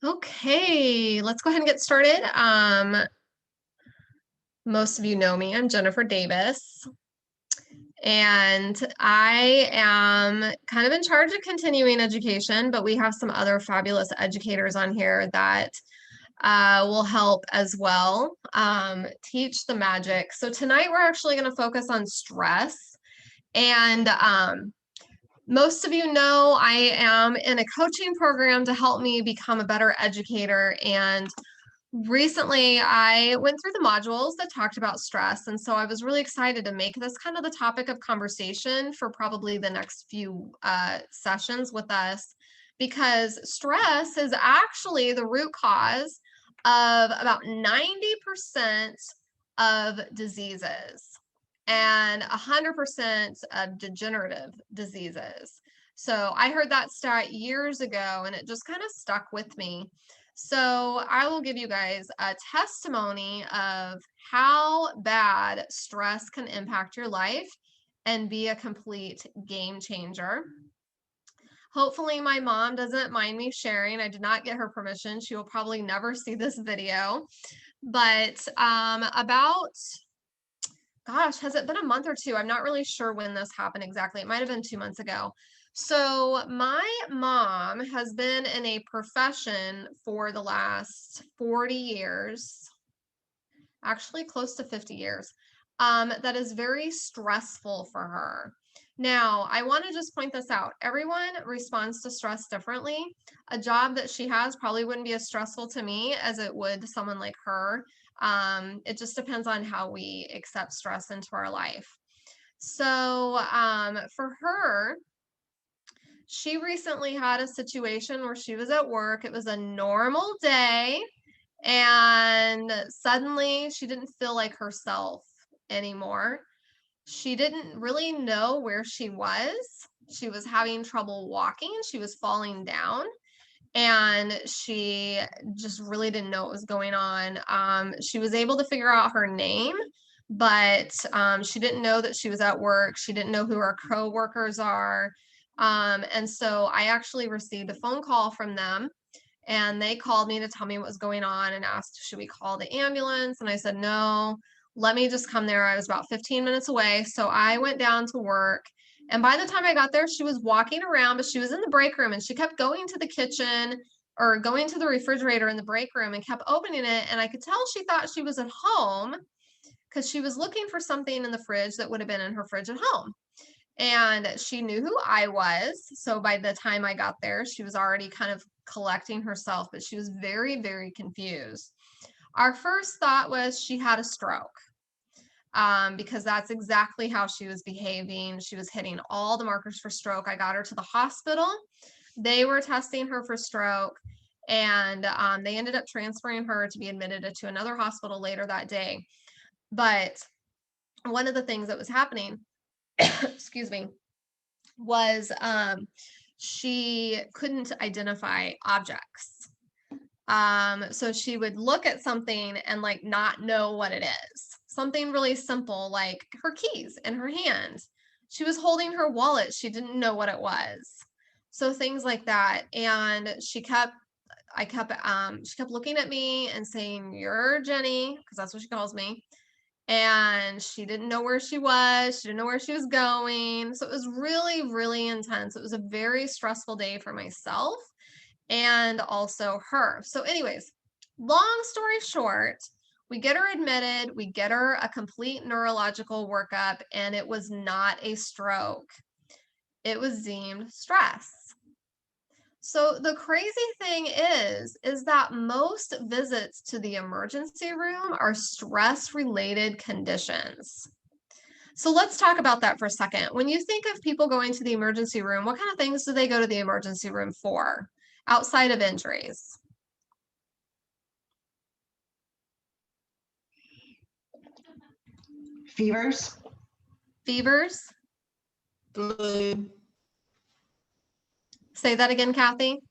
Okay, let's go ahead and get started. Most of you know me. I'm Jennifer Davis, and I am kind of in charge of continuing education, but we have some other fabulous educators on here that will help as well teach the magic. So tonight we're actually going to focus on stress. And most of you know I am in a coaching program to help me become a better educator. And recently I went through the modules that talked about stress. And so I was really excited to make this kind of the topic of conversation for probably the next few sessions with us, because stress is actually the root cause of about 90% of diseases and 100% of degenerative diseases. So I heard that stat years ago and it just kind of stuck with me. So I will give you guys a testimony of how bad stress can impact your life and be a complete game changer. Hopefully my mom doesn't mind me sharing. I did not get her permission. She will probably never see this video. But gosh, has it been a month or two? I'm not really sure when this happened exactly. It might have been 2 months ago. So my mom has been in a profession for the last 40 years, actually close to 50 years, that is very stressful for her. Now, I want to just point this out. Everyone responds to stress differently. A job that she has probably wouldn't be as stressful to me as it would someone like her. It just depends on how we accept stress into our life. So for her, she recently had a situation where she was at work. It was a normal day, and suddenly she didn't feel like herself anymore. She didn't really know where she was. She was having trouble walking. She was falling down, and she just really didn't know what was going on. She was able to figure out her name, but she didn't know that she was at work. She didn't know who her coworkers are. And so I actually received a phone call from them, and they called me to tell me what was going on and asked, should we call the ambulance? And I said, no, let me just come there. I was about 15 minutes away. So I went down to work. And by the time I got there, she was walking around, but she was in the break room, and she kept going to the kitchen or going to the refrigerator in the break room and kept opening it. And I could tell she thought she was at home because she was looking for something in the fridge that would have been in her fridge at home. And she knew who I was. So by the time I got there, she was already kind of collecting herself, but she was very, very confused. Our first thought was she had a stroke, because that's exactly how she was behaving. She was hitting all the markers for stroke. I got her to the hospital. They were testing her for stroke, and they ended up transferring her to be admitted to another hospital later that day. But one of the things that was happening, excuse me, was she couldn't identify objects. So she would look at something and like not know what it is. Something really simple like her keys in her hand. She was holding her wallet. She didn't know what it was. So things like that. And she kept looking at me and saying, "You're Jenny," because that's what she calls me. And she didn't know where she was. She didn't know where she was going. So it was really, really intense. It was a very stressful day for myself and also her. So anyways, long story short, we get her admitted, we get her a complete neurological workup, and it was not a stroke. It was deemed stress. So the crazy thing is that most visits to the emergency room are stress-related conditions. So let's talk about that for a second. When you think of people going to the emergency room, what kind of things do they go to the emergency room for outside of injuries? Fevers. Fevers? Flu. Say that again, Kathy.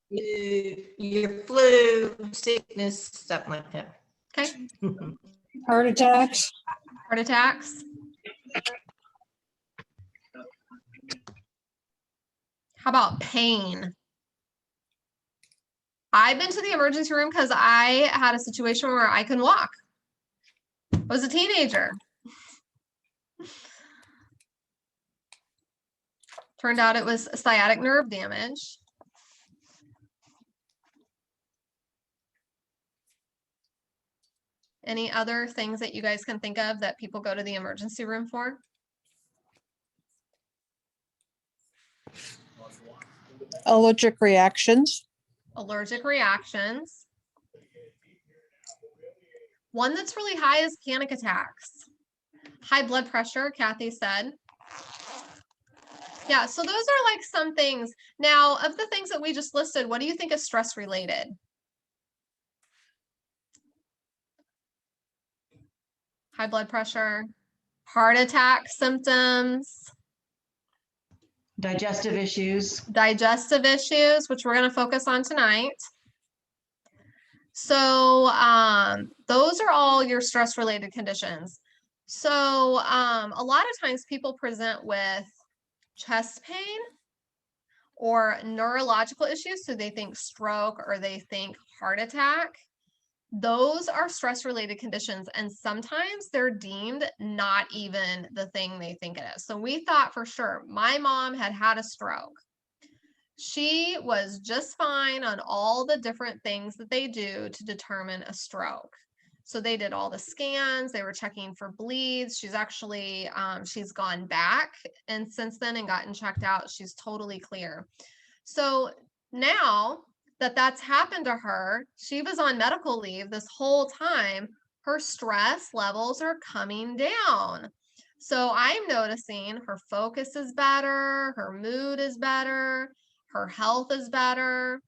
Your flu, sickness, something like that. Okay. Heart attacks. Heart attacks. How about pain? I've been to the emergency room because I had a situation where I couldn't walk. I was a teenager. Turned out it was sciatic nerve damage. Any other things that you guys can think of that people go to the emergency room for? Allergic reactions. Allergic reactions. One that's really high is panic attacks. High blood pressure, Kathy said. Yeah, so those are like some things. Now, of the things that we just listed, what do you think is stress related? High blood pressure, heart attack symptoms, Digestive issues. digestive issues, which we're going to focus on tonight. So those are all your stress related conditions. So a lot of times people present with chest pain or neurological issues. So they think stroke or they think heart attack. Those are stress related conditions. And sometimes they're deemed not even the thing they think it is. So we thought for sure my mom had had a stroke. She was just fine on all the different things that they do to determine a stroke. So they did all the scans, they were checking for bleeds. She's actually, she's gone back and since then and gotten checked out. She's totally clear. So now that that's happened to her, she was on medical leave this whole time. Her stress levels are coming down. So I'm noticing her focus is better, her mood is better, her health is better.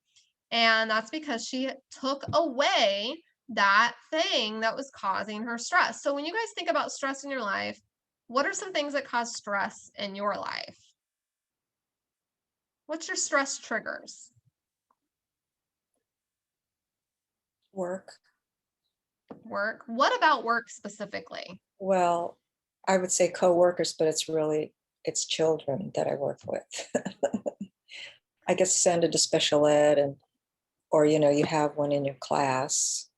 And that's because she took away that thing that was causing her stress. So when you guys think about stress in your life, what are some things that cause stress in your life? What's your stress triggers? Work. Work. What about work specifically? Well, I would say co-workers, but it's children that I work with. I get sent into special ed or you have one in your class.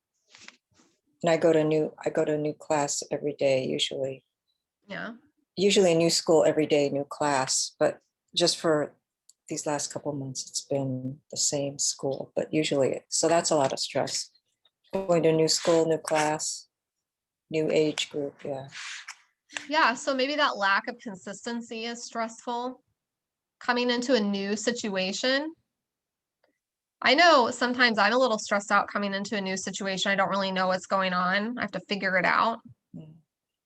And I go to a new class every day, usually. Yeah. Usually a new school every day, new class, but just for these last couple of months, it's been the same school, but usually, so that's a lot of stress. Going to a new school, new class, new age group, yeah. Yeah, so maybe that lack of consistency is stressful. Coming into a new situation. I know sometimes I'm a little stressed out coming into a new situation. I don't really know what's going on. I have to figure it out.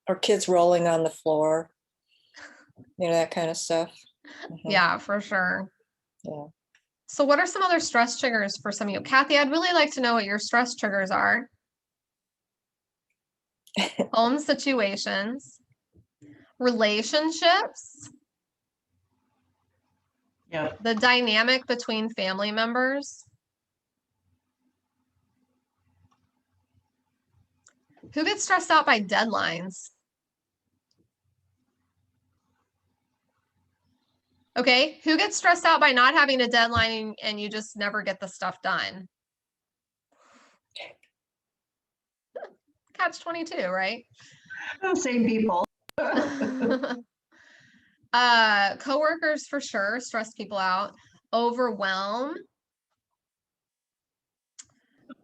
Or kids rolling on the floor, that kind of stuff. Yeah, for sure. Yeah. So what are some other stress triggers for some of you? Kathy, I'd really like to know what your stress triggers are. Home situations, relationships, Yeah. the dynamic between family members. Who gets stressed out by deadlines? Okay, who gets stressed out by not having a deadline and you just never get the stuff done? Catch 22, right? Same people. Coworkers for sure stress people out. Overwhelm.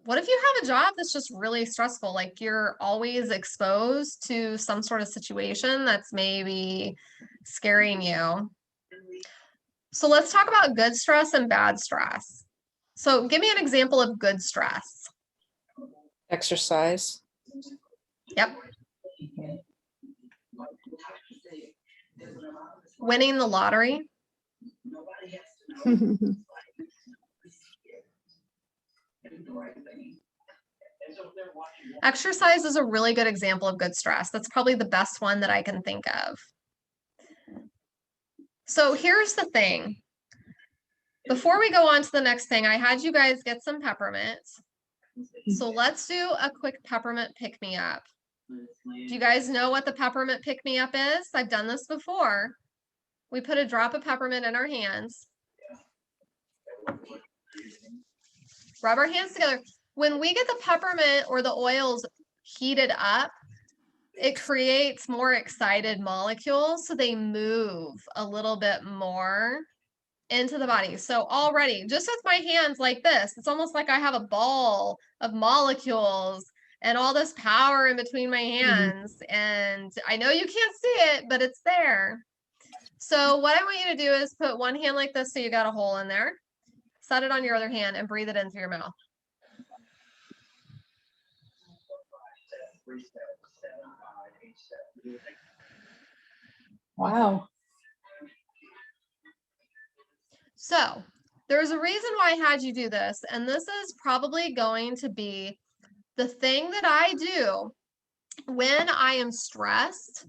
What if you have a job that's just really stressful? Like you're always exposed to some sort of situation that's maybe scaring you. So let's talk about good stress and bad stress. So give me an example of good stress. Exercise. Yep. Winning the lottery. Exercise is a really good example of good stress. That's probably the best one that I can think of. So here's the thing. Before we go on to the next thing, I had you guys get some peppermints. So let's do a quick peppermint pick-me-up. Do you guys know what the peppermint pick-me-up is? I've done this before. We put a drop of peppermint in our hands. Rub our hands together. When we get the peppermint or the oils heated up, it creates more excited molecules, so they move a little bit more into the body. So already, just with my hands like this, it's almost like I have a ball of molecules and all this power in between my hands. And I know you can't see it, but it's there. So what I want you to do is put one hand like this so you got a hole in there. Set it on your other hand and breathe it in through your mouth. Wow. So there's a reason why I had you do this, and this is probably going to be the thing that I do when I am stressed.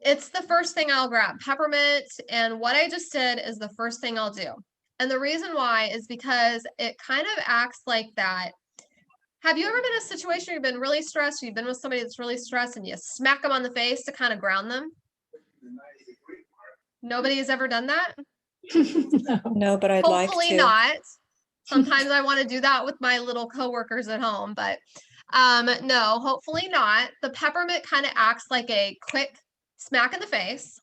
It's the first thing I'll grab, peppermint, and what I just did is the first thing I'll do. And the reason why is because it kind of acts like that. Have you ever been in a situation where you've been really stressed, you've been with somebody that's really stressed, and you smack them on the face to kind of ground them? Nobody has ever done that? No, but I'd like Hopefully to. not. Sometimes I want to do that with my little coworkers at home, but no, hopefully not. The peppermint kind of acts like a quick smack in the face.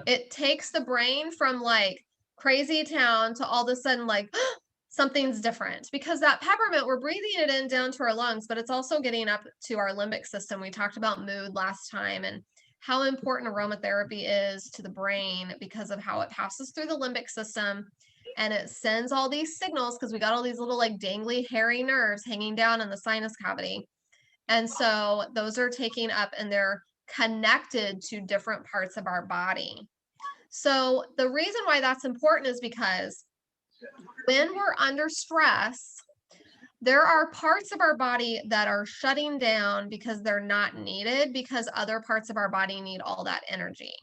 It takes the brain from like crazy town to all of a sudden like something's different, because that peppermint, we're breathing it in down to our lungs, but it's also getting up to our limbic system. We talked about mood last time and how important aromatherapy is to the brain because of how it passes through the limbic system and it sends all these signals, because we got all these little like dangly hairy nerves hanging down in the sinus cavity. And so those are taking up and they're connected to different parts of our body. So the reason why that's important is because when we're under stress, there are parts of our body that are shutting down because they're not needed, because other parts of our body need all that energy.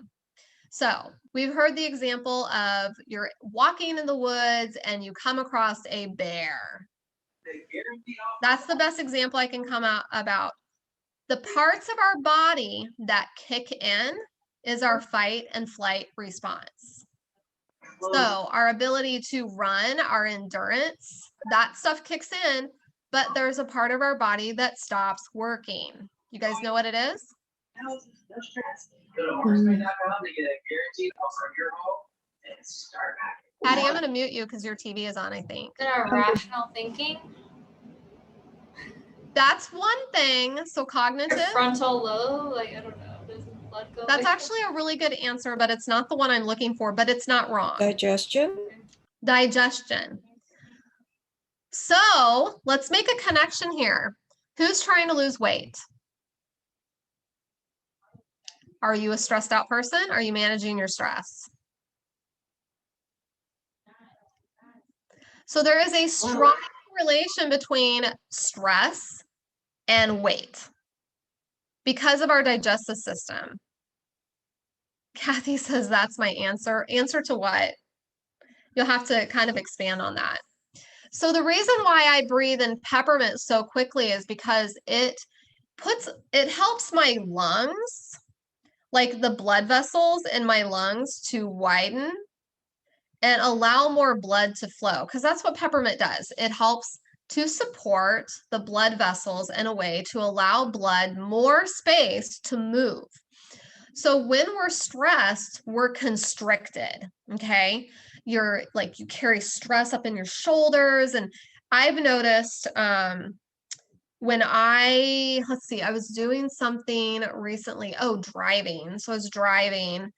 So we've heard the example of you're walking in the woods and you come across a bear. That's the best example I can come out about. The parts of our body that kick in is our fight and flight response. So our ability to run, our endurance, that stuff kicks in, but there's a part of our body that stops working. You guys know what it is? Patty, I'm going to mute you because your TV is on, I think. Is it our rational thinking? That's one thing. So cognitive. Our frontal lobe? Like, I don't know. Does blood go That's like actually a really good answer, but it's not the one I'm looking for, but it's not wrong. Digestion? Digestion. So let's make a connection here. Who's trying to lose weight? Are you a stressed out person? Are you managing your stress? So there is a strong relation between stress and weight because of our digestive system. Kathy says that's my answer. Answer to what? You'll have to kind of expand on that. So the reason why I breathe in peppermint so quickly is because it helps my lungs, like the blood vessels in my lungs, to widen and allow more blood to flow, because that's what peppermint does. It helps to support the blood vessels in a way to allow blood more space to move. So when we're stressed, we're constricted, okay? You carry stress up in your shoulders. And I've noticed when I was doing something recently, driving. So I was driving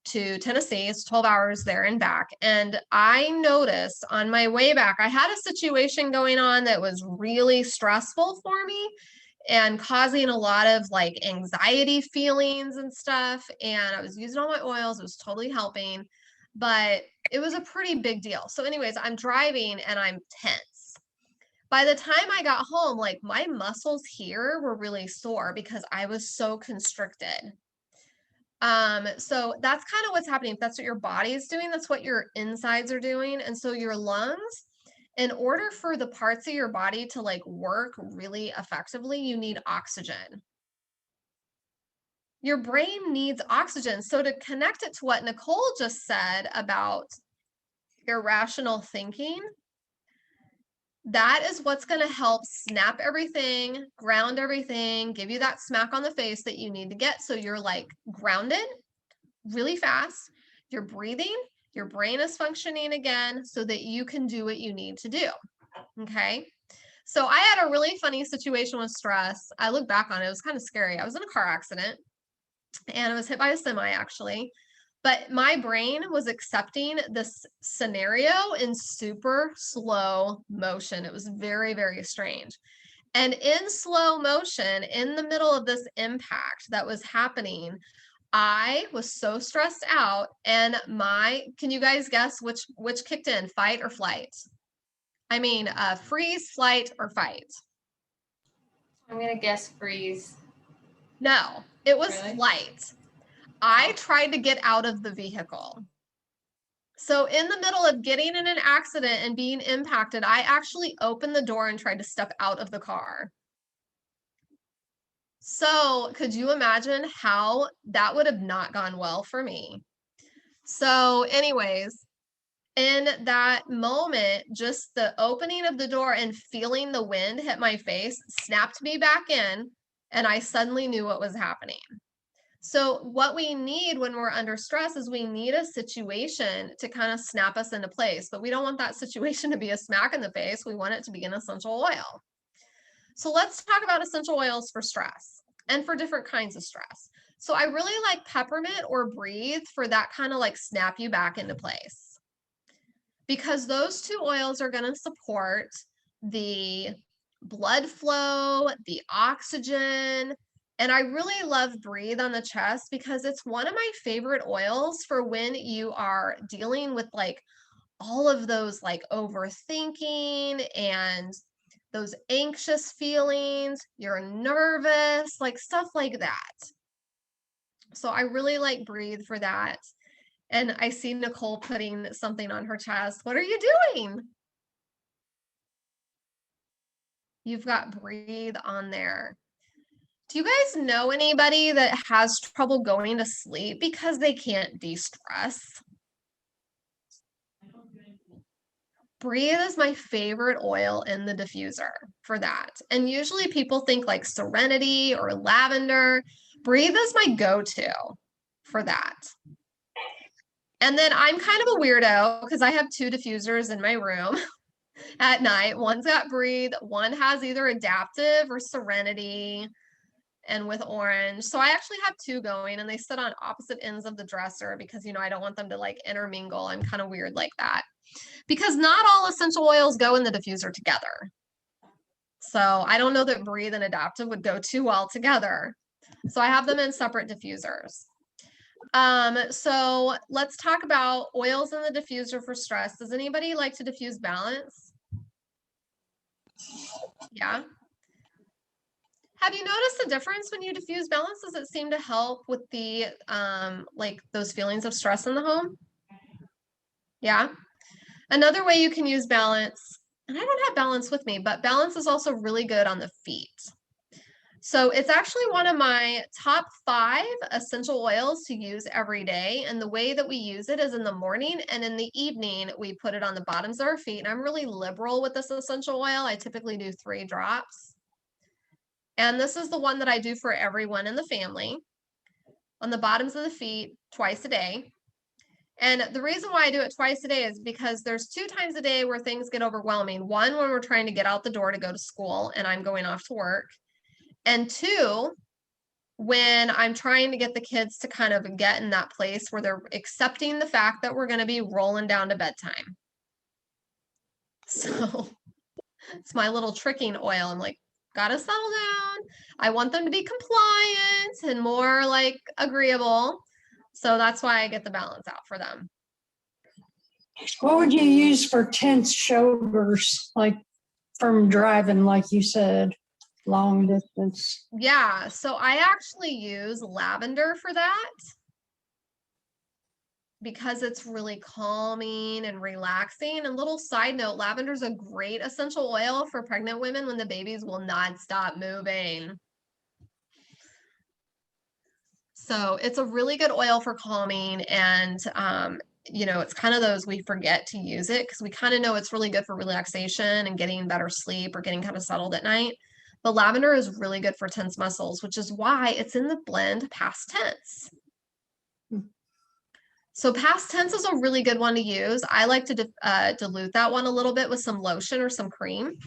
to Tennessee. It's 12 hours there and back. And I noticed on my way back, I had a situation going on that was really stressful for me and causing a lot of like anxiety feelings and stuff. And I was using all my oils. It was totally helping, but it was a pretty big deal. So anyways, I'm driving and I'm tense. By the time I got home, like my muscles here were really sore because I was so constricted. So that's kind of what's happening. If that's what your body is doing, that's what your insides are doing. And so your lungs, in order for the parts of your body to like work really effectively, you need oxygen. Your brain needs oxygen. So to connect it to what Nicole just said about irrational thinking, That is what's going to help snap everything, ground everything, give you that smack on the face that you need to get. So you're like grounded really fast. You're breathing, your brain is functioning again so that you can do what you need to do. Okay. So I had a really funny situation with stress. I look back on it, it was kind of scary. I was in a car accident and I was hit by a semi actually. But my brain was accepting this scenario in super slow motion. It was very, very strange. And in slow motion, in the middle of this impact that was happening, I was so stressed out. And can you guys guess which kicked in, fight or flight? I mean, freeze, flight, or fight? I'm gonna guess freeze. No, it was Really? flight. I tried to get out of the vehicle. So in the middle of getting in an accident and being impacted, I actually opened the door and tried to step out of the car. So could you imagine how that would have not gone well for me? So anyways, in that moment, just the opening of the door and feeling the wind hit my face snapped me back in, and I suddenly knew what was happening. So what we need when we're under stress is we need a situation to kind of snap us into place, but we don't want that situation to be a smack in the face. We want it to be an essential oil. So let's talk about essential oils for stress and for different kinds of stress. So I really like peppermint or breathe for that kind of like snap you back into place, because those two oils are going to support the blood flow, the oxygen. And I really love Breathe on the chest because it's one of my favorite oils for when you are dealing with like all of those like overthinking and those anxious feelings, you're nervous, like stuff like that. So I really like Breathe for that. And I see Nicole putting something on her chest. What are you doing? You've got Breathe on there. Do you guys know anybody that has trouble going to sleep because they can't de-stress? Breathe is my favorite oil in the diffuser for that. And usually people think like Serenity or Lavender. Breathe is my go-to for that. And then I'm kind of a weirdo because I have two diffusers in my room at night. One's got Breathe, one has either Adaptive or Serenity and with orange. So I actually have two going and they sit on opposite ends of the dresser because, you know, I don't want them to like intermingle. I'm kind of weird like that because not all essential oils go in the diffuser together. So I don't know that Breathe and Adaptive would go too well together. So I have them in separate diffusers. So let's talk about oils in the diffuser for stress. Does anybody like to diffuse balance? Yeah. Have you noticed the difference when you diffuse balance? Does it seem to help with the like those feelings of stress in the home? Yeah. Another way you can use balance, and I don't have balance with me, but balance is also really good on the feet. So it's actually one of my top 5 essential oils to use every day. And the way that we use it is in the morning and in the evening, we put it on the bottoms of our feet. And I'm really liberal with this essential oil. I typically do 3 drops. And this is the one that I do for everyone in the family on the bottoms of the feet twice a day. And the reason why I do it twice a day is because there's 2 times a day where things get overwhelming. One, when we're trying to get out the door to go to school and I'm going off to work. And 2, when I'm trying to get the kids to kind of get in that place where they're accepting the fact that we're going to be rolling down to bedtime. So it's my little tricking oil. I'm like, gotta settle down. I want them to be compliant and more like agreeable. So that's why I get the balance out for them. What would you use for tense shoulders, like from driving, like you said, long distance? Yeah, so I actually use lavender for that because it's really calming and relaxing. And little side note, lavender is a great essential oil for pregnant women when the babies will not stop moving. So it's a really good oil for calming, and it's kind of those we forget to use it because we kind of know it's really good for relaxation and getting better sleep or getting kind of settled at night. But lavender is really good for tense muscles, which is why it's in the blend past tense. So past tense is a really good one to use. I like to dilute that one a little bit with some lotion or some cream.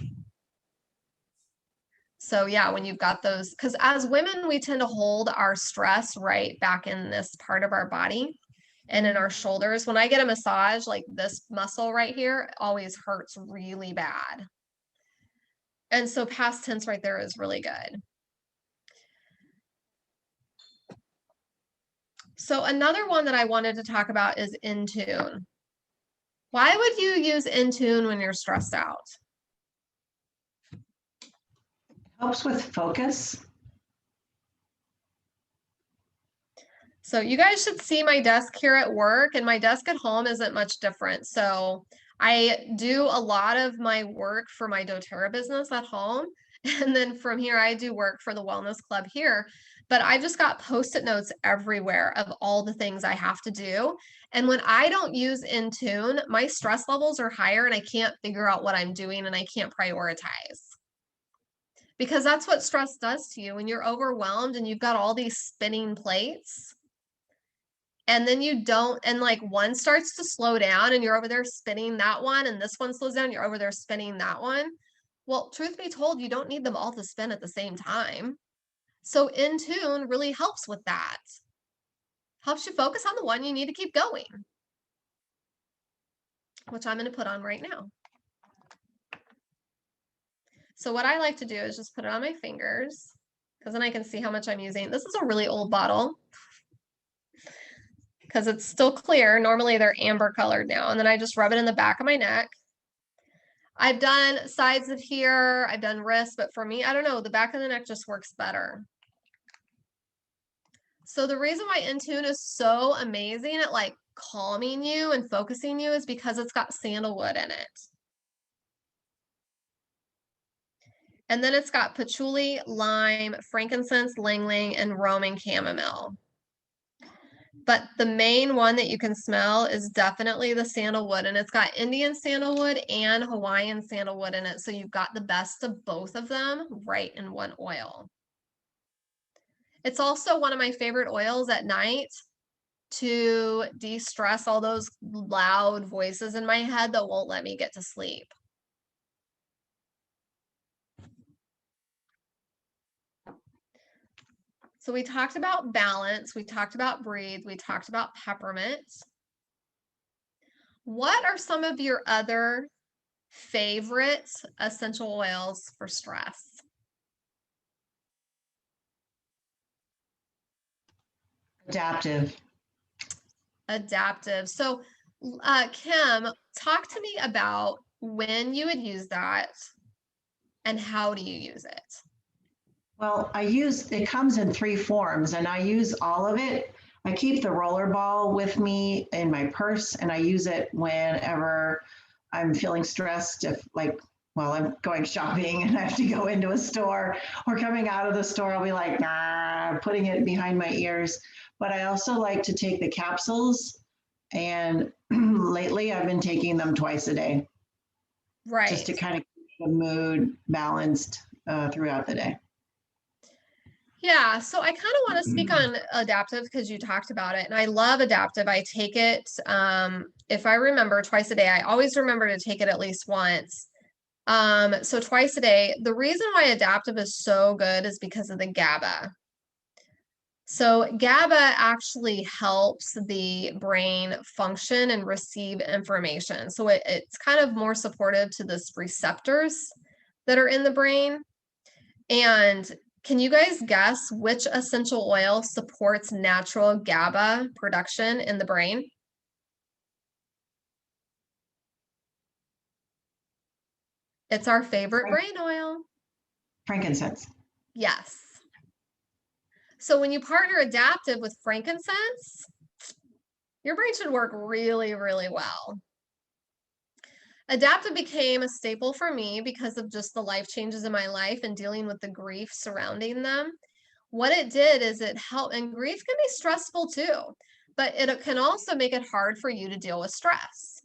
So yeah, when you've got those, because as women, we tend to hold our stress right back in this part of our body and in our shoulders. When I get a massage, like this muscle right here always hurts really bad. And so past tense right there is really good. So another one that I wanted to talk about is in tune. Why would you use in tune when you're stressed out? Helps with focus. So you guys should see my desk here at work, and my desk at home isn't much different. So I do a lot of my work for my doTERRA business at home. And then from here, I do work for the wellness club here. But I just got Post-it notes everywhere of all the things I have to do. And when I don't use Intune, my stress levels are higher and I can't figure out what I'm doing and I can't prioritize. Because that's what stress does to you when you're overwhelmed and you've got all these spinning plates. And then you don't, and like one starts to slow down and you're over there spinning that one, and this one slows down, you're over there spinning that one. Well, truth be told, you don't need them all to spin at the same time. So in tune really helps with that. Helps you focus on the one you need to keep going, which I'm going to put on right now. So what I like to do is just put it on my fingers because then I can see how much I'm using. This is a really old bottle because it's still clear. Normally they're amber colored now. And then I just rub it in the back of my neck. I've done sides of here, I've done wrists, but for me, I don't know, the back of the neck just works better. So the reason why Intune is so amazing at like calming you and focusing you is because it's got sandalwood in it. And then it's got patchouli, lime, frankincense, ylang-ylang, and Roman chamomile. But the main one that you can smell is definitely the sandalwood, and it's got Indian sandalwood and Hawaiian sandalwood in it. So you've got the best of both of them right in one oil. It's also one of my favorite oils at night to de-stress all those loud voices in my head that won't let me get to sleep. So we talked about balance, we talked about breathe, we talked about peppermint. What are some of your other favorite essential oils for stress? Adaptive. Adaptive. So Kim, talk to me about when you would use that and how do you use it? Well, it comes in 3 forms and I use all of it. I keep the rollerball with me in my purse and I use it whenever I'm feeling stressed, if like, well, I'm going shopping and I have to go into a store or coming out of the store, I'll be like, putting it behind my ears. But I also like to take the capsules, and lately I've been taking them twice a day. Right. Just to kind of keep the mood balanced throughout the day. Yeah, so I kind of want to speak on adaptive because you talked about it, and I love adaptive. I take it, if I remember, twice a day. I always remember to take it at least once. So twice a day. The reason why adaptive is so good is because of the GABA. So GABA actually helps the brain function and receive information. So it's kind of more supportive to the receptors that are in the brain. And can you guys guess which essential oil supports natural GABA production in the brain? It's our favorite brain oil. Frankincense. Yes. So when you partner adaptive with frankincense, your brain should work really, really well. Adaptive became a staple for me because of just the life changes in my life and dealing with the grief surrounding them. What it did is it helped, and grief can be stressful too, but it can also make it hard for you to deal with stress.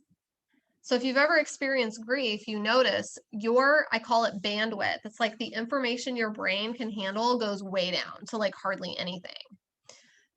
So if you've ever experienced grief, you notice I call it bandwidth. It's like the information your brain can handle goes way down to like hardly anything.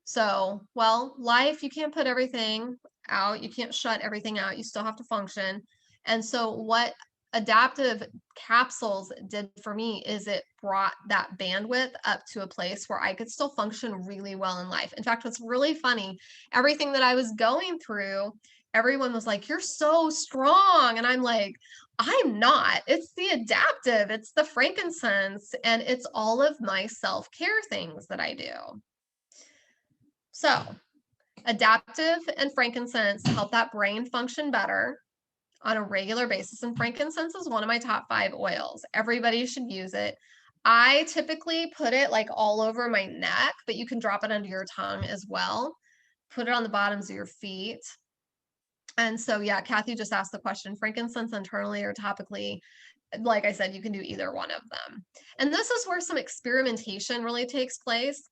So, well, life, you can't put everything out. You can't shut everything out. You still have to function. And so what adaptive capsules did for me is it brought that bandwidth up to a place where I could still function really well in life. In fact, what's really funny, everything that I was going through, everyone was like, you're so strong. And I'm like, I'm not. It's the adaptive, it's the frankincense, and it's all of my self-care things that I do. So adaptive and frankincense help that brain function better on a regular basis. And frankincense is one of my top 5 oils. Everybody should use it. I typically put it like all over my neck, but you can drop it under your tongue as well. Put it on the bottoms of your feet. And so, yeah, Kathy just asked the question, frankincense internally or topically. Like I said, you can do either one of them. And this is where some experimentation really takes place.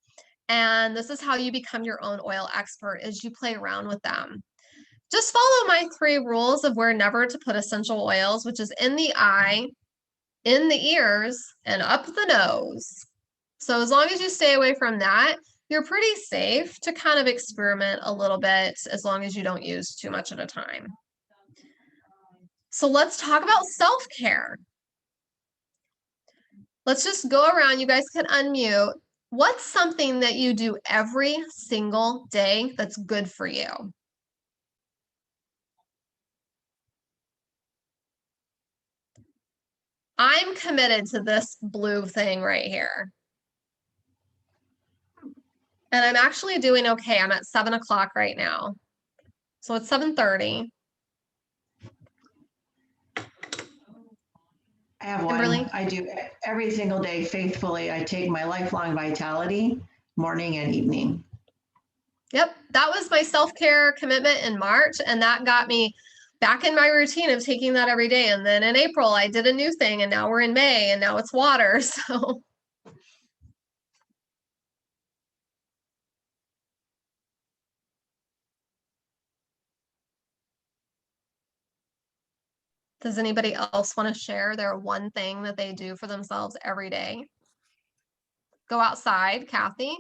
And this is how you become your own oil expert, is you play around with them. Just follow my 3 rules of where never to put essential oils, which is in the eye, in the ears, and up the nose. So as long as you stay away from that, you're pretty safe to kind of experiment a little bit, as long as you don't use too much at a time. So let's talk about self-care. Let's just go around. You guys can unmute. What's something that you do every single day that's good for you? I'm committed to this blue thing right here. And I'm actually doing okay. I'm at 7 o'clock right now. So it's 7:30. I have one. Kimberly? I do every single day faithfully. I take my lifelong vitality morning and evening. Yep, that was my self-care commitment in March, and that got me back in my routine of taking that every day. And then in April, I did a new thing, and now we're in May, and now it's water. So does anybody else want to share their one thing that they do for themselves every day? Go outside, Kathy.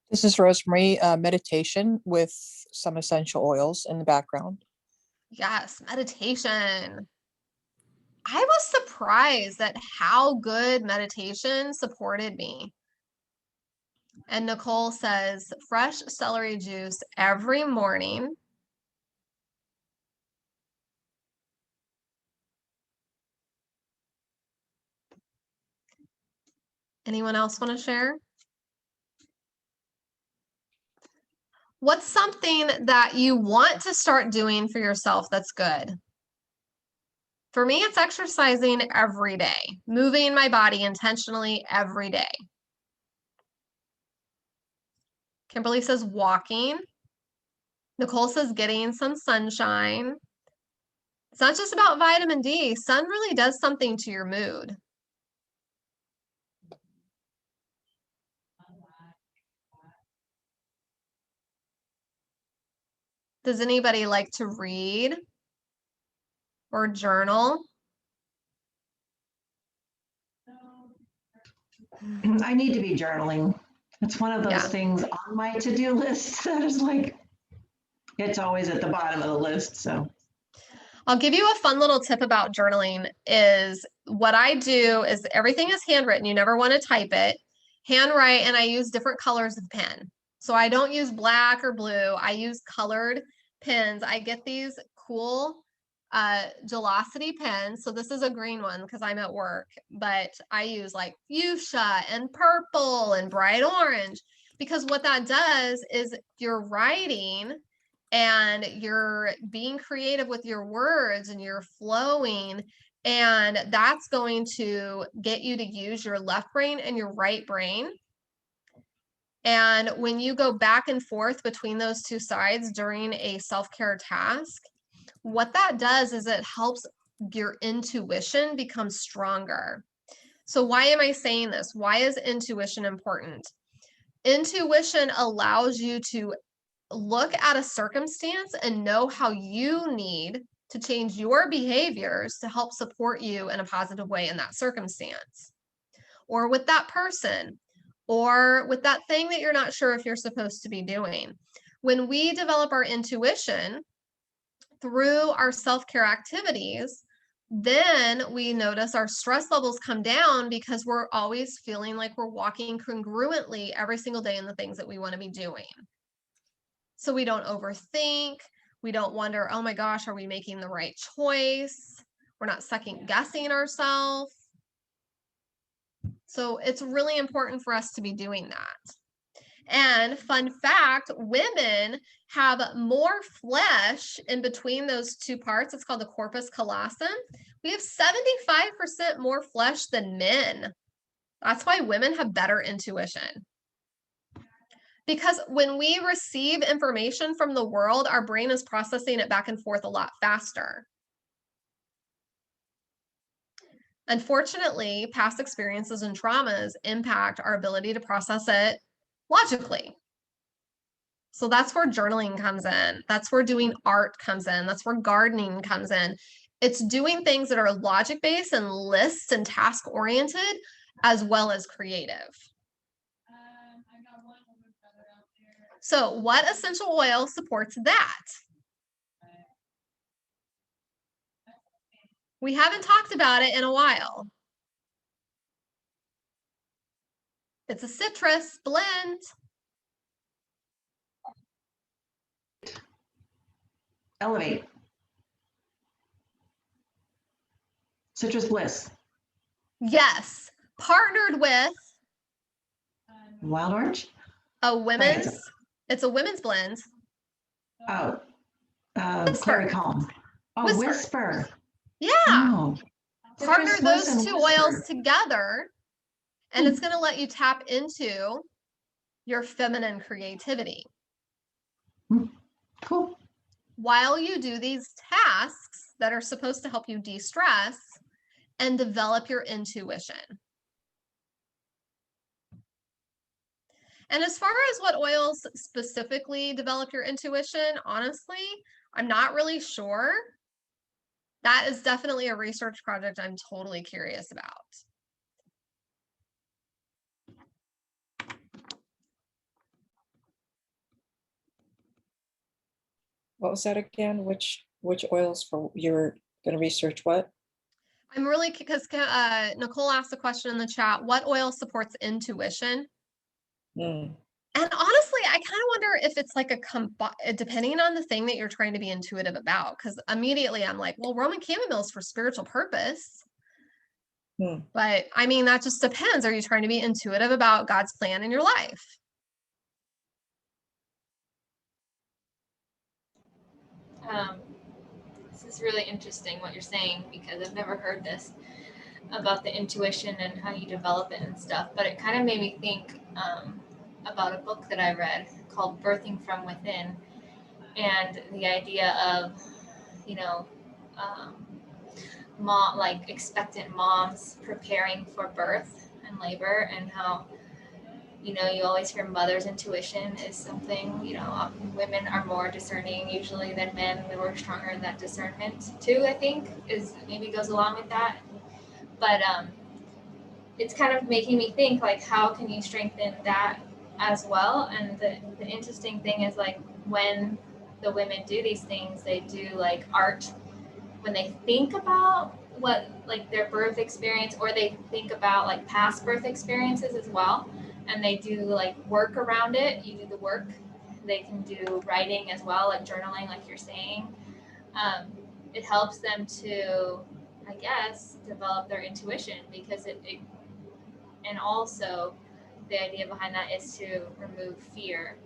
This is Rosemary, meditation with some essential oils in the background. Yes, meditation. I was surprised at how good meditation supported me. And Nicole says, fresh celery juice every morning. Anyone else want to share? What's something that you want to start doing for yourself that's good? For me, it's exercising every day, moving my body intentionally every day. Kimberly says walking. Nicole says getting some sunshine. It's not just about vitamin D. Sun really does something to your mood. Does anybody like to read or journal? I need to be journaling. It's one of those Yeah. things on my to-do list that is like, it's always at the bottom of the list. So I'll give you a fun little tip about journaling. Is what I do is everything is handwritten. You never want to type it. Handwrite, and I use different colors of pen. So I don't use black or blue. I use colored pens. I get these cool Gelosity pens. So this is a green one because I'm at work, but I use like fuchsia and purple and bright orange, because what that does is you're writing and you're being creative with your words and you're flowing, and that's going to get you to use your left brain and your right brain. And when you go back and forth between those two sides during a self-care task, what that does is it helps your intuition become stronger. So why am I saying this? Why is intuition important? Intuition allows you to look at a circumstance and know how you need to change your behaviors to help support you in a positive way in that circumstance, or with that person, or with that thing that you're not sure if you're supposed to be doing. When we develop our intuition through our self-care activities, then we notice our stress levels come down because we're always feeling like we're walking congruently every single day in the things that we want to be doing. So we don't overthink. We don't wonder, oh my gosh, are we making the right choice? We're not second guessing ourselves. So it's really important for us to be doing that. And fun fact, women have more flesh in between those two parts. It's called the corpus callosum. We have 75% more flesh than men. That's why women have better intuition. Because when we receive information from the world, our brain is processing it back and forth a lot faster. Unfortunately, past experiences and traumas impact our ability to process it logically. So that's where journaling comes in. That's where doing art comes in. That's where gardening comes in. It's doing things that are logic-based and lists and task-oriented, as well as creative. So what essential oil supports that? We haven't talked about it in a while. It's a citrus blend. Elevate. Citrus Bliss. Yes, partnered with Wild Orange. a women's, Right. it's a women's blend. Oh, Whisper. Clary Calm. Oh, Whisper. Whisper. Yeah, Oh. partner Citrus Bliss those and two Whisper. oils together, and it's going to let you tap into your feminine creativity. Cool. While you do these tasks that are supposed to help you de-stress and develop your intuition. And as far as what oils specifically develop your intuition, honestly, I'm not really sure. That is definitely a research project I'm totally curious about. What was that again? Which oils for you're going to research what? I'm really, because Nicole asked a question in the chat, what oil supports intuition? Hmm. And honestly, I kind of wonder if it's like depending on the thing that you're trying to be intuitive about, because immediately I'm like, well, Roman chamomile is for spiritual purpose. But I mean, that just depends. Are you trying to be intuitive about God's plan in your life? This is really interesting what you're saying, because I've never heard this about the intuition and how you develop it and stuff. But it kind of made me think about a book that I read called Birthing from Within, and the idea of, you know, like expectant moms preparing for birth and labor, and how, you know, you always hear mother's intuition is something, you know, women are more discerning usually than men. We're stronger in that discernment too, I think, is maybe goes along with that. But it's kind of making me think, like, how can you strengthen that as well? And the interesting thing is, like, when the women do these things, they do like art when they think about what, like, their birth experience, or they think about like past birth experiences as well, and they do like work around it. You do the work. They can do writing as well, like journaling, like you're saying. It helps them to, I guess, develop their intuition, because it and also the idea behind that is to remove fear,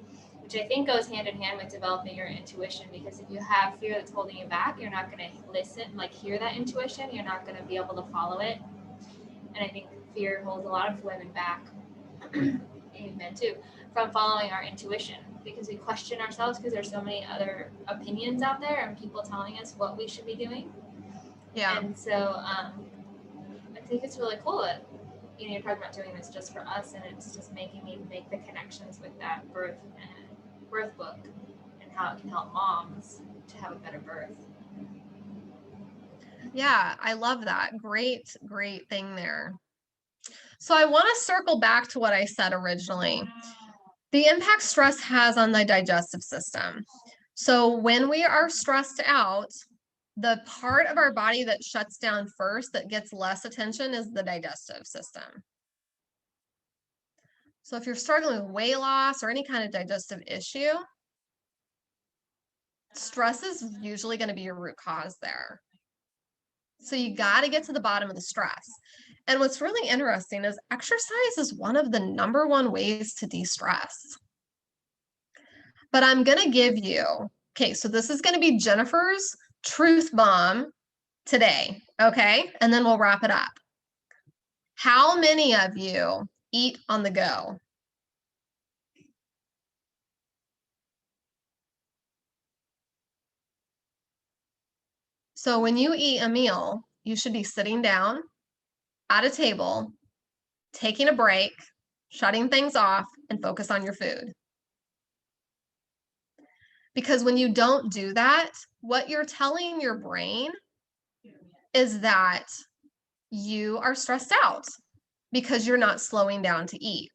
which I think goes hand in hand with developing your intuition, because if you have fear that's holding you back, you're not going to listen, like hear that intuition, you're not going to be able to follow it. And I think fear holds a lot of women back, and men too, from following our intuition, because we question ourselves, because there's so many other opinions out there and people telling us what we should be doing. Yeah. And so I think it's really cool that, you know, you're talking about doing this just for us, and it's just making me make the connections with that birth book and how it can help moms to have a better birth. Yeah, I love that. Great, great thing there. So I want to circle back to what I said originally. The impact stress has on the digestive system. So when we are stressed out, the part of our body that shuts down first that gets less attention is the digestive system. So if you're struggling with weight loss or any kind of digestive issue, stress is usually going to be your root cause there. So you got to get to the bottom of the stress. And what's really interesting is exercise is one of the #1 ways to de-stress. But I'm going to give you, okay, so this is going to be Jennifer's truth bomb today, okay? And then we'll wrap it up. How many of you eat on the go? So when you eat a meal, you should be sitting down at a table, taking a break, shutting things off, and focus on your food. Because when you don't do that, what you're telling your brain is that you are stressed out because you're not slowing down to eat.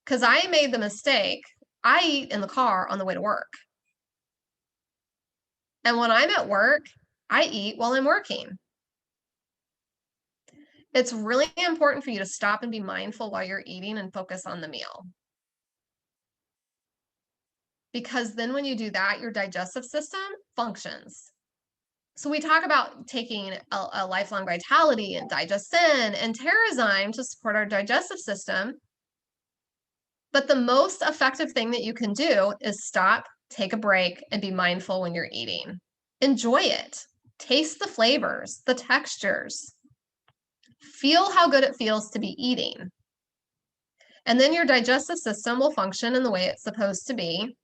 Because I made the mistake, I eat in the car on the way to work. And when I'm at work, I eat while I'm working. It's really important for you to stop and be mindful while you're eating and focus on the meal. Because then when you do that, your digestive system functions. So we talk about taking a lifelong vitality and Digestin and Terrazyme to support our digestive system. But the most effective thing that you can do is stop, take a break, and be mindful when you're eating. Enjoy it. Taste the flavors, the textures. Feel how good it feels to be eating. And then your digestive system will function in the way it's supposed to be.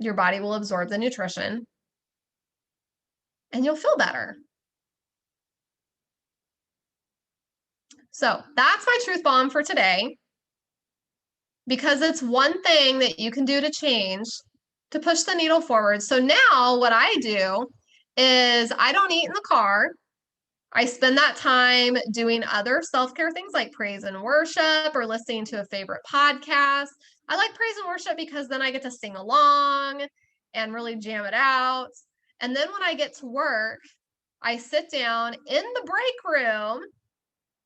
Your body will absorb the nutrition, and you'll feel better. So that's my truth bomb for today, because it's one thing that you can do to change, to push the needle forward. So now what I do is I don't eat in the car. I spend that time doing other self-care things like praise and worship or listening to a favorite podcast. I like praise and worship because then I get to sing along and really jam it out. And then when I get to work, I sit down in the break room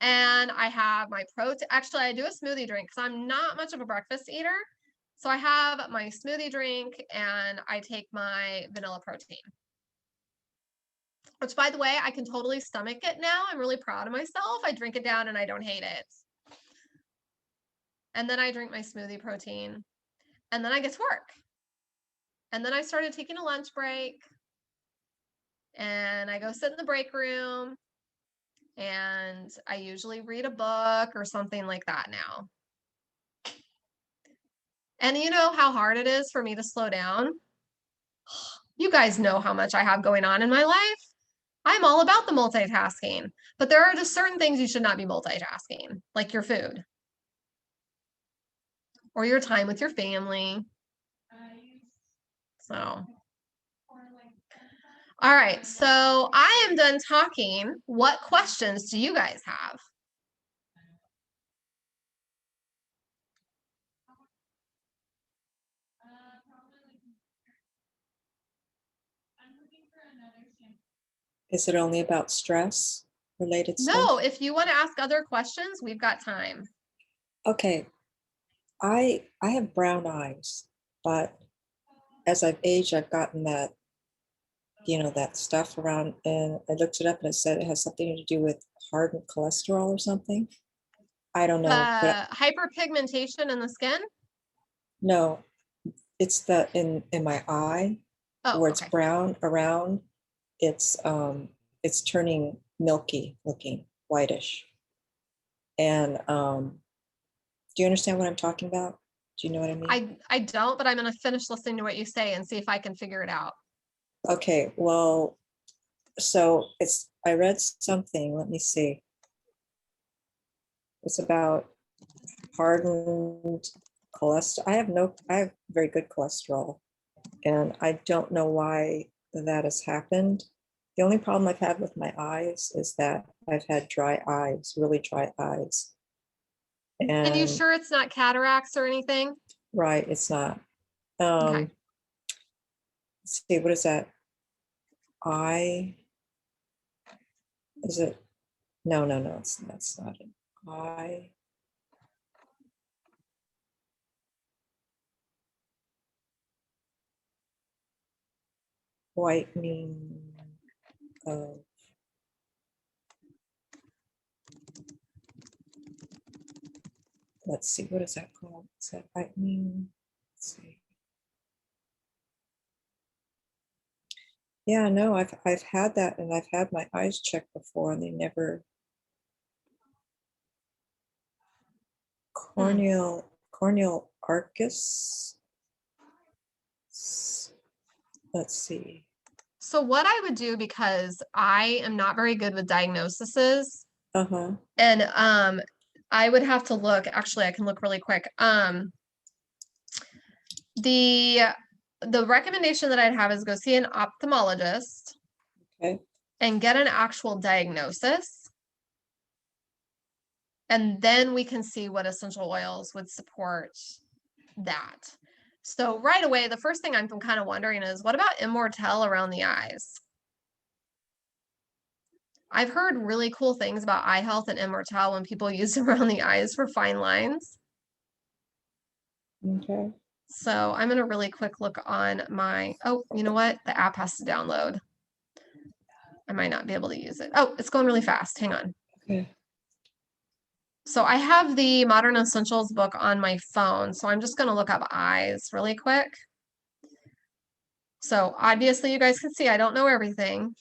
and I have my protein. Actually, I do a smoothie drink because I'm not much of a breakfast eater. So I have my smoothie drink and I take my vanilla protein. Which, by the way, I can totally stomach it now. I'm really proud of myself. I drink it down and I don't hate it. And then I drink my smoothie protein. And then I get to work. And then I started taking a lunch break. And I go sit in the break room. And I usually read a book or something like that now. And you know how hard it is for me to slow down? You guys know how much I have going on in my life. I'm all about the multitasking, but there are just certain things you should not be multitasking, like your food or your time with your family. So, all right, so I am done talking. What questions do you guys have? Is it only about stress related stuff? No, if you want to ask other questions, we've got time. Okay. I have brown eyes, but as I've aged, I've gotten that, that stuff around, and I looked it up and it said it has something to do with hardened cholesterol or something. I don't know, but Hyperpigmentation in the skin? no, it's the in my eye where it's okay. brown around. It's turning milky looking, whitish. And do you understand what I'm talking about? Do you know what I mean? I don't, but I'm going to finish listening to what you say and see if I can figure it out. Okay, well, so I read something, let me see. It's about hardened cholesterol. I have very good cholesterol, and I don't know why that has happened. The only problem I've had with my eyes is that I've had dry eyes, really dry eyes. And you And sure it's not cataracts or anything? right, it's not. Okay. Let's see, what is that? Eye. Is it? No, that's not it. Eye. Whitening of. Let's see, what is that called? Is that whitening? Let's see. Yeah, no, I've had that, and I've had my eyes checked before, and they never. Corneal arcus. Let's see. So what I would do, because I am not very good with diagnoses, Uh-huh. and I would have to look, actually I can look really quick. The recommendation that I'd have is go see an ophthalmologist Okay. and get an actual diagnosis. And then we can see what essential oils would support that. So right away, the first thing I'm kind of wondering is, what about Immortelle around the eyes? I've heard really cool things about eye health and Immortelle when people use it around the eyes for fine lines. Okay. So I'm going to really quick look on my, oh, you know what? The app has to download. I might not be able to use it. Oh, it's going really fast. Hang on. Okay. So I have the Modern Essentials book on my phone. So I'm just going to look up eyes really quick. So obviously you guys can see I don't know everything.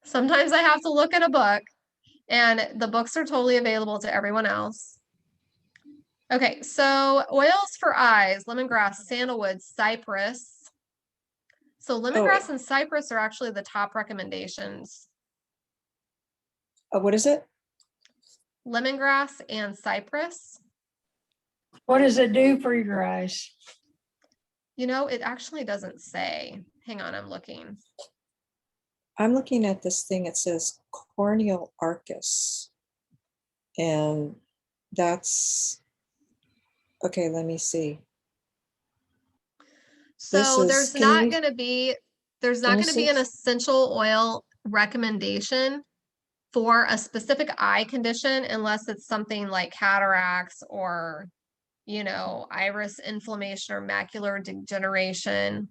Sometimes I have to look at a book, and the books are totally available to everyone else. Okay, so oils for eyes, lemongrass, sandalwood, cypress. So lemongrass and cypress are actually the top recommendations. What is it? Lemongrass and cypress. What does it do for your eyes? You know, it actually doesn't say. Hang on, I'm looking. I'm looking at this thing. It says corneal arcus. And that's, okay, let me see. So there's not going to be an see? essential oil recommendation for a specific eye condition unless it's something like cataracts or, you know, iris inflammation or macular degeneration.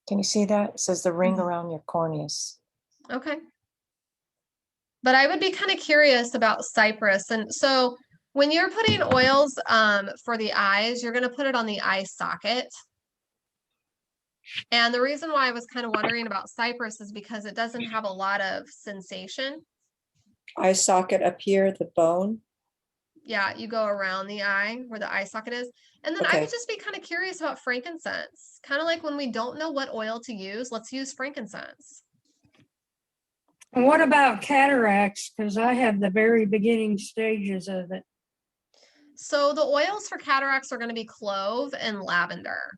Can you see that? It says the ring Mhm. around your corneas. Okay. But I would be kind of curious about cypress. And so when you're putting oils for the eyes, you're going to put it on the eye socket. And the reason why I was kind of wondering about cypress is because it doesn't have a lot of sensation. Eye socket up here, the bone. Yeah, you go around the eye where the eye socket is. And then I Okay. would just be kind of curious about frankincense. Kind of like when we don't know what oil to use, let's use frankincense. And what about cataracts? Because I have the very beginning stages of it. So the oils for cataracts are going to be clove and lavender.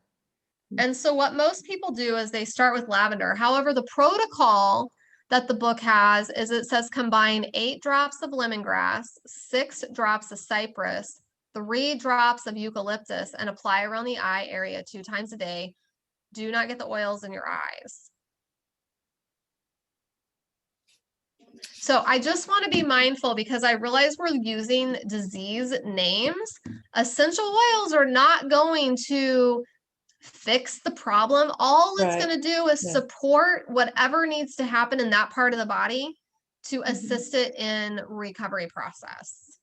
And so what most people do is they start with lavender. However, the protocol that the book has is it says combine 8 drops of lemongrass, 6 drops of cypress, 3 drops of eucalyptus, and apply around the eye area 2 times a day. Do not get the oils in your eyes. So I just want to be mindful because I realize we're using disease names. Essential oils are not going to fix the problem. All it's Right. going to do is Yeah. support whatever needs to happen in that part of the body to assist it in recovery process.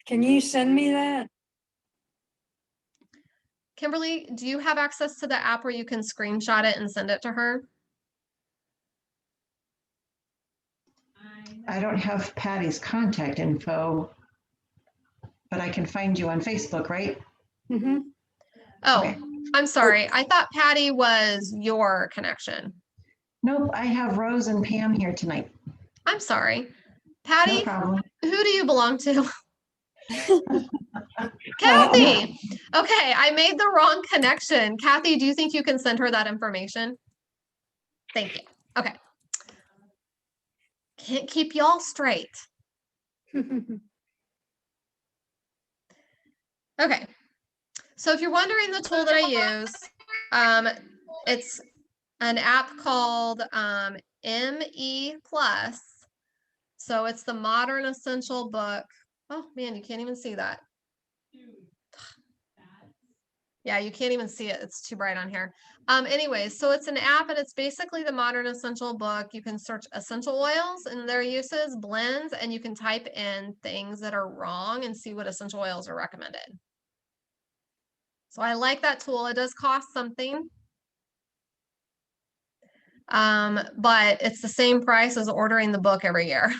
Can you send me that? Kimberly, do you have access to the app where you can screenshot it and send it to her? I don't have Patty's contact info, but I can find you on Facebook, right? Mm-hmm. Oh, Okay. I'm sorry. I thought Patty was your connection. Nope, I have Rose and Pam here tonight. I'm sorry. No Patty, problem. who do you belong to? Kathy. Okay, I made the wrong connection. Kathy, do you think you can send her that information? Thank you. Okay. Can't keep y'all straight. Okay. So if you're wondering the tool that I use, it's an app called ME Plus. So it's the Modern Essential Book. Oh man, you can't even see that. Yeah, you can't even see it. It's too bright on here. Anyways, so it's an app and it's basically the Modern Essential Book. You can search essential oils and their uses, blends, and you can type in things that are wrong and see what essential oils are recommended. So I like that tool. It does cost something. But it's the same price as ordering the book every year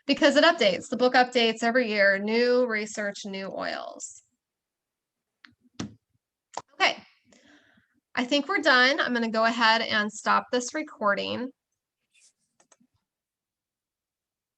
because it updates. The book updates every year, new research, new oils. Okay, I think we're done. I'm going to go ahead and stop this recording.